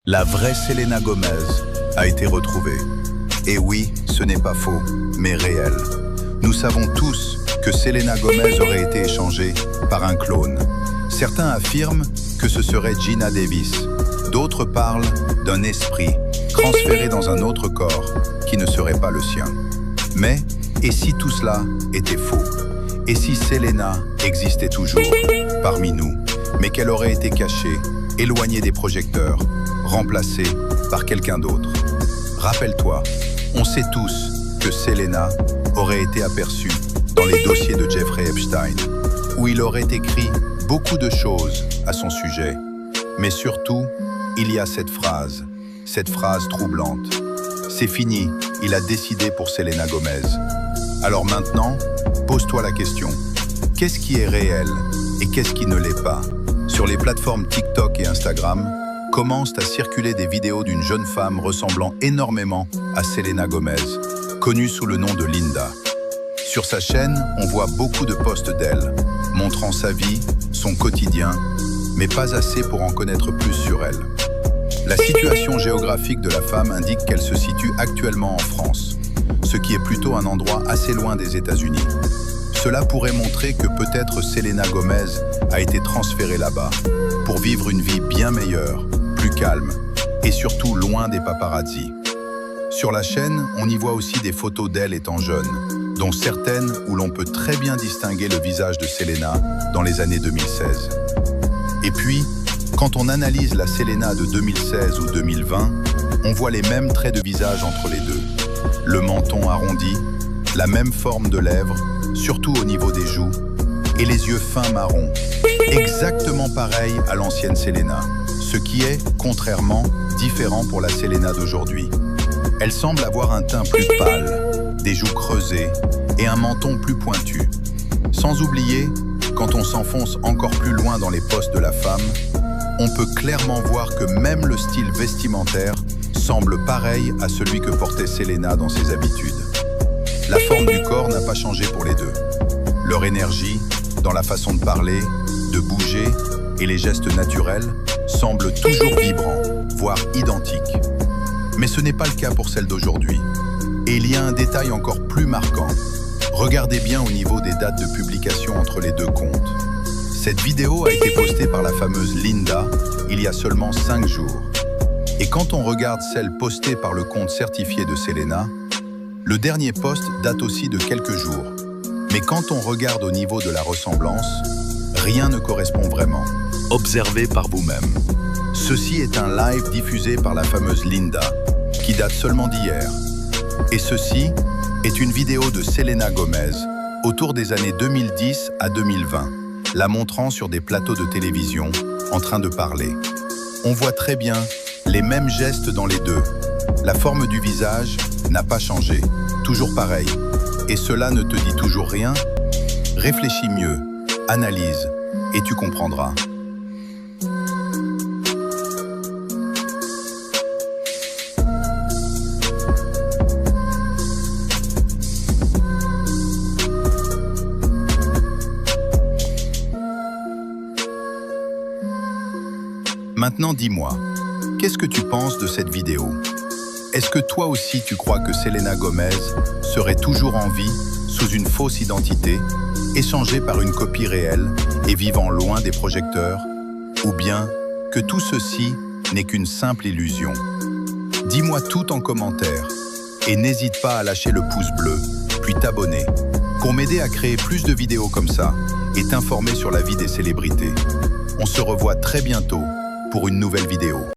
La vraie Selena Gomez a été retrouvée. Et oui, ce n'est pas faux, mais réel. Nous savons tous que Selena Gomez aurait été échangée par un clone. Certains affirment que ce serait Geena Davis. D'autres parlent d'un esprit transféré dans un autre corps qui ne serait pas le sien. Mais, et si tout cela était faux? Et si Selena existait toujours parmi nous, mais qu'elle aurait été cachée, éloignée des projecteurs, remplacée par quelqu'un d'autre? Rappelle-toi, on sait tous que Selena aurait été aperçue dans les dossiers de Jeffrey Epstein, où il aurait écrit beaucoup de choses à son sujet. Mais surtout, il y a cette phrase troublante. C'est fini, il a décidé pour Selena Gomez. Alors maintenant, pose-toi la question. Qu'est-ce qui est réel et qu'est-ce qui ne l'est pas? Sur les plateformes TikTok et Instagram, commencent à circuler des vidéos d'une jeune femme ressemblant énormément à Selena Gomez, connue sous le nom de Linda. Sur sa chaîne, on voit beaucoup de posts d'elle, montrant sa vie, son quotidien, mais pas assez pour en connaître plus sur elle. La situation géographique de la femme indique qu'elle se situe actuellement en France, ce qui est plutôt un endroit assez loin des États-Unis. Cela pourrait montrer que peut-être Selena Gomez a été transférée là-bas pour vivre une vie bien meilleure, plus calme et surtout loin des paparazzi. Sur la chaîne, on y voit aussi des photos d'elle étant jeune, dont certaines où l'on peut très bien distinguer le visage de Selena dans les années 2016. Et puis, quand on analyse la Selena de 2016 ou 2020, on voit les mêmes traits de visage entre les deux. Le menton arrondi, la même forme de lèvres, surtout au niveau des joues, et les yeux fins marrons, exactement pareil à l'ancienne Selena, ce qui est, contrairement, différent pour la Selena d'aujourd'hui. Elle semble avoir un teint plus pâle, des joues creusées et un menton plus pointu. Sans oublier, quand on s'enfonce encore plus loin dans les posts de la femme, on peut clairement voir que même le style vestimentaire semble pareil à celui que portait Selena dans ses habitudes. La forme du corps n'a pas changé pour les deux. Leur énergie, dans la façon de parler, de bouger et les gestes naturels semblent toujours vibrants, voire identiques. Mais ce n'est pas le cas pour celle d'aujourd'hui. Et il y a un détail encore plus marquant. Regardez bien au niveau des dates de publication entre les deux comptes. Cette vidéo a été postée par la fameuse Linda il y a seulement 5 jours. Et quand on regarde celle postée par le compte certifié de Selena, le dernier post date aussi de quelques jours. Mais quand on regarde au niveau de la ressemblance, rien ne correspond vraiment. Observez par vous-même. Ceci est un live diffusé par la fameuse Linda, qui date seulement d'hier. Et ceci est une vidéo de Selena Gomez autour des années 2010 à 2020, la montrant sur des plateaux de télévision en train de parler. On voit très bien les mêmes gestes dans les deux. La forme du visage n'a pas changé, toujours pareil. Et cela ne te dit toujours rien? Réfléchis mieux, analyse, et tu comprendras. Maintenant dis-moi, qu'est-ce que tu penses de cette vidéo? Est-ce que toi aussi tu crois que Selena Gomez serait toujours en vie sous une fausse identité, échangée par une copie réelle et vivant loin des projecteurs? Ou bien que tout ceci n'est qu'une simple illusion? Dis-moi tout en commentaire et n'hésite pas à lâcher le pouce bleu, puis t'abonner, pour m'aider à créer plus de vidéos comme ça et t'informer sur la vie des célébrités. On se revoit très bientôt pour une nouvelle vidéo.